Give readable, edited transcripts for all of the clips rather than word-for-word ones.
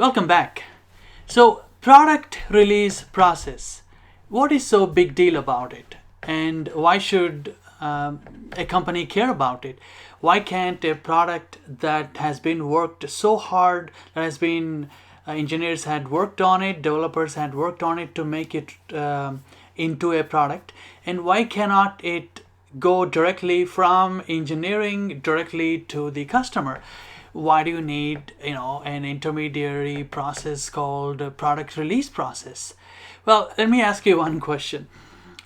Welcome back. So, product release process. What is so big deal about it? And why should a company care about it? Why can't a product that has been worked so hard, that has been engineers had worked on it, developers had worked on it to make it into a product, and why cannot it go directly from engineering directly to the customer? Why do you need an intermediary process called a product release process? Well, let me ask you one question.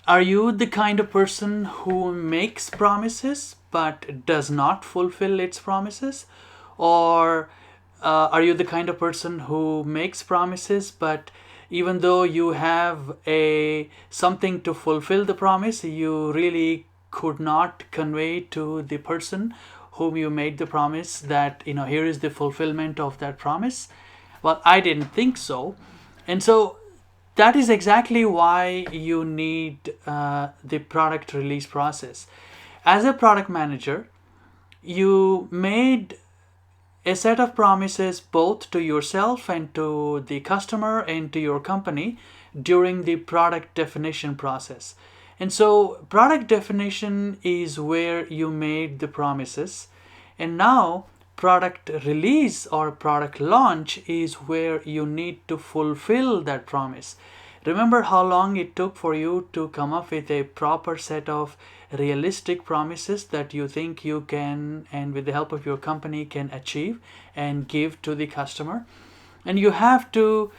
Are you the kind of person who makes promises but does not fulfill its promises? Or are you the kind of person who makes promises but even though you have a something to fulfill the promise, you really could not convey to the person whom you made the promise that here is the fulfillment of that promise? Well, I didn't think so. And so that is exactly why you need the product release process. As a product manager, you made a set of promises both to yourself and to the customer and to your company during the product definition process. And so product definition is where you made the promises, and now product release or product launch is where you need to fulfill that promise. Remember how long it took for you to come up with a proper set of realistic promises that you think you can, and with the help of your company, can achieve and give to the customer. And you have to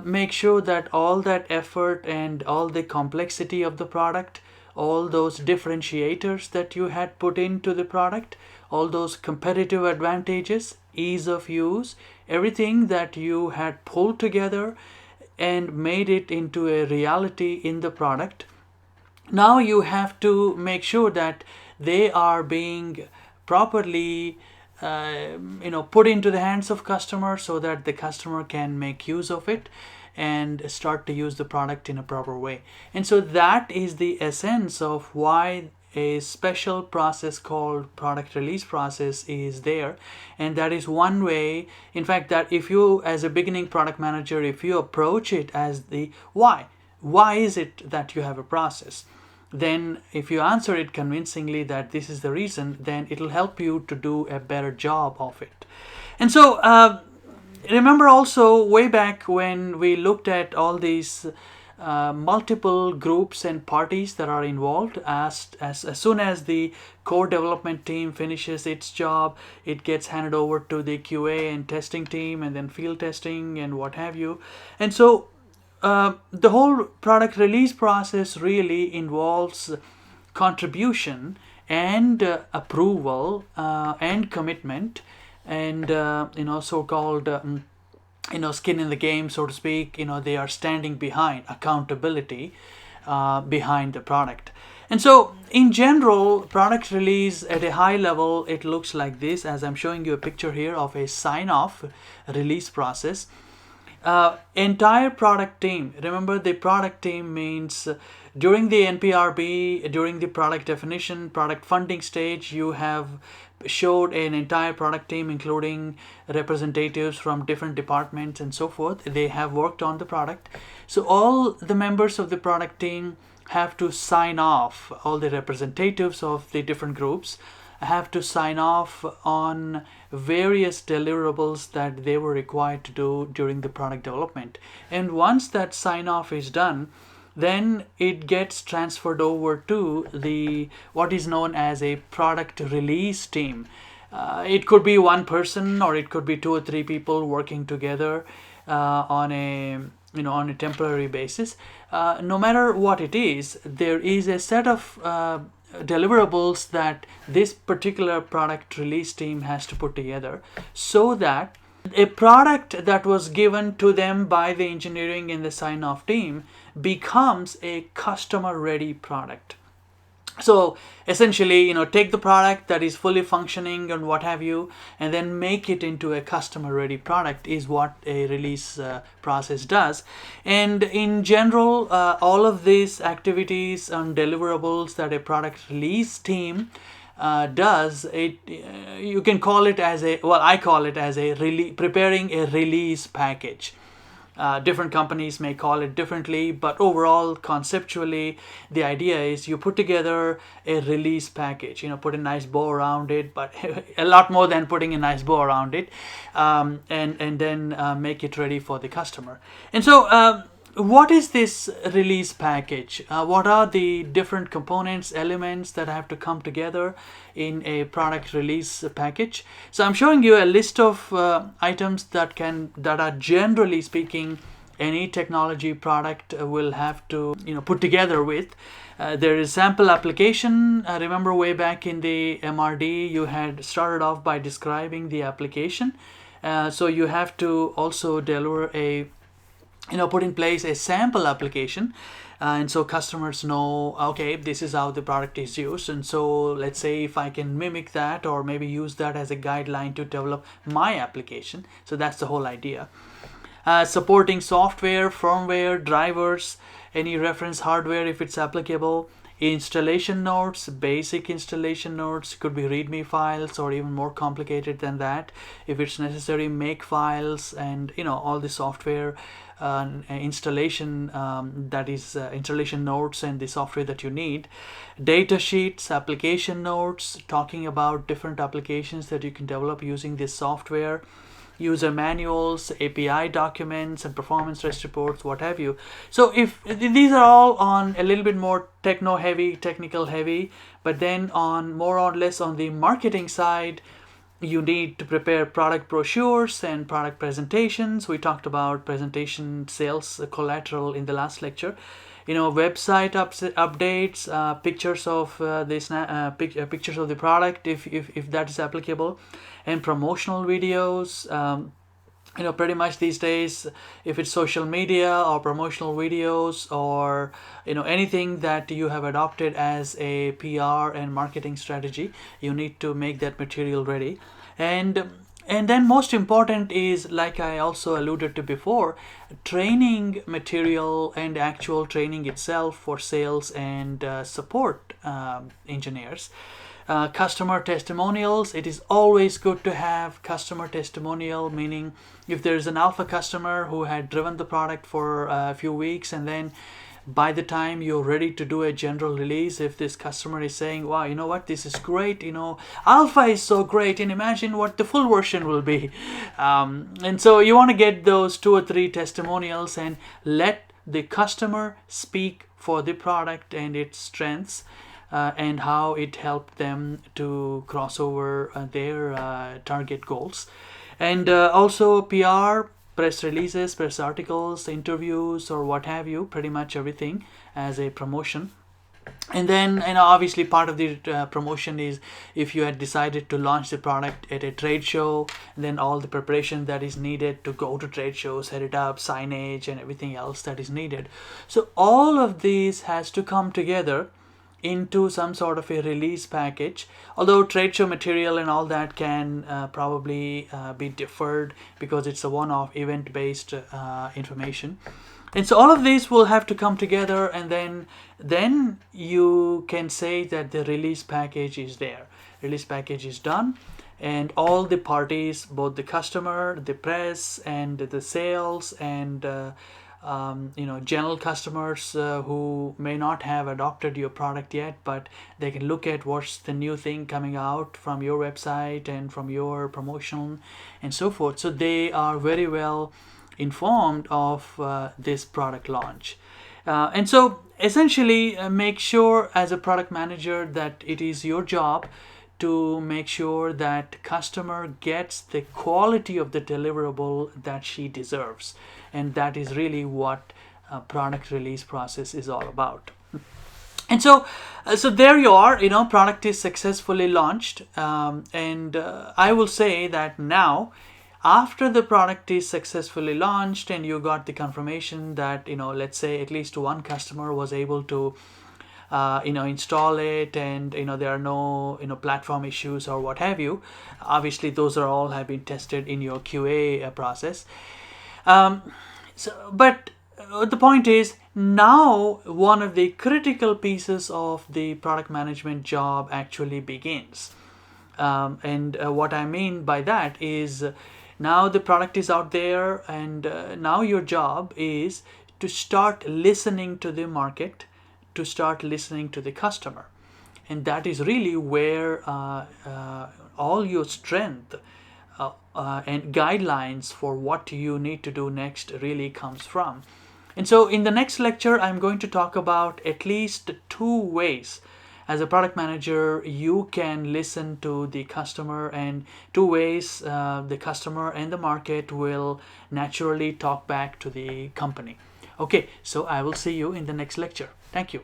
make sure that all that effort and all the complexity of the product, all those differentiators that you had put into the product, all those competitive advantages, ease of use, everything that you had pulled together and made it into a reality in the product. Now you have to make sure that they are being properly put into the hands of customers so that the customer can make use of it and start to use the product in a proper way. And so that is the essence of why a special process called product release process is there. And that is one way, in fact, that if you, as a beginning product manager, if you approach it as the why is it that you have a process, then if you answer it convincingly that this is the reason, then it'll help you to do a better job of it. And so remember also way back when we looked at all these multiple groups and parties that are involved. As soon as the core development team finishes its job, it gets handed over to the QA and testing team, and then field testing and what have you. And so the whole product release process really involves contribution and approval and commitment and so-called skin in the game, so to speak. They are standing behind accountability behind the product. And so in general, product release at a high level, it looks like this, as I'm showing you a picture here of a sign-off release process. Entire product team, remember the product team means during the NPRB, during the product definition, product funding stage, you have showed an entire product team including representatives from different departments and so forth. They have worked on the product. So all the members of the product team have to sign off, all the representatives of the different groups have to sign off on various deliverables that they were required to do during the product development. And once that sign off is done, then it gets transferred over to the what is known as a product release team. It could be one person or it could be two or three people working together on a temporary basis. No matter what it is, there is a set of deliverables that this particular product release team has to put together so that a product that was given to them by the engineering and the sign-off team becomes a customer-ready product. So essentially, take the product that is fully functioning and what have you, and then make it into a customer-ready product is what a release process does. And in general, all of these activities and deliverables that a product release team does it, you can call it as a, well, I call it as a preparing a release package. Different companies may call it differently, but overall, conceptually, the idea is you put together a release package. Put a nice bow around it, but a lot more than putting a nice bow around it, and then make it ready for the customer. And so, what is this release package? What are the different components, elements that have to come together in a product release package? So I'm showing you a list of items that are, generally speaking, any technology product will have to put together with. There is sample application. Remember way back in the MRD, you had started off by describing the application. So you have to also deliver put in place a sample application, and so customers know, okay, this is how the product is used, and so let's say if I can mimic that or maybe use that as a guideline to develop my application. So that's the whole idea. Supporting software, firmware, drivers, any reference hardware if it's applicable, installation notes, basic installation notes, could be README files or even more complicated than that if it's necessary, make files, and all the software installation, that is installation notes and the software that you need, data sheets, application notes talking about different applications that you can develop using this software, user manuals, API documents, and performance test reports, what have you. So if these are all on a little bit more technical heavy, but then on more or less on the marketing side, you need to prepare product brochures and product presentations. We talked about presentation, sales collateral in the last lecture. Website updates, pictures of pictures of the product if that is applicable, and promotional videos. Pretty much these days, if it's social media or promotional videos or anything that you have adopted as a PR and marketing strategy, you need to make that material ready. And then most important is, like I also alluded to before, training material and actual training itself for sales and support engineers. Customer testimonials. It is always good to have customer testimonial, meaning if there's an alpha customer who had driven the product for a few weeks, and then by the time you're ready to do a general release, if this customer is saying, wow, you know what, this is great, alpha is so great, and imagine what the full version will be. And so you want to get those 2 or 3 testimonials and let the customer speak for the product and its strengths, and how it helped them to cross over their target goals. And also PR, press releases, press articles, interviews, or what have you, pretty much everything as a promotion. And then obviously part of the promotion is if you had decided to launch the product at a trade show, then all the preparation that is needed to go to trade shows, set it up, signage, and everything else that is needed. So all of these has to come together into some sort of a release package, although trade show material and all that can probably be deferred because it's a one-off event-based information. And so all of these will have to come together, and then you can say that the release package is there. Release package is done, and all the parties, both the customer, the press, and the sales, and general customers who may not have adopted your product yet, but they can look at what's the new thing coming out from your website and from your promotion and so forth. So they are very well informed of this product launch. And so essentially make sure as a product manager that it is your job to make sure that customer gets the quality of the deliverable that she deserves. And that is really what a product release process is all about. And so there you are, product is successfully launched. And I will say that now, after the product is successfully launched and you got the confirmation that, let's say at least one customer was able to install it, and there are no platform issues or what have you. Obviously those are all have been tested in your QA process. But the point is, now one of the critical pieces of the product management job actually begins. And what I mean by that is, now the product is out there, and now your job is to start listening to the market, to start listening to the customer. And that is really where all your strength and guidelines for what you need to do next really comes from. And so in the next lecture, I'm going to talk about at least 2 ways as a product manager you can listen to the customer, and 2 ways the customer and the market will naturally talk back to the company. Okay, so I will see you in the next lecture. Thank you.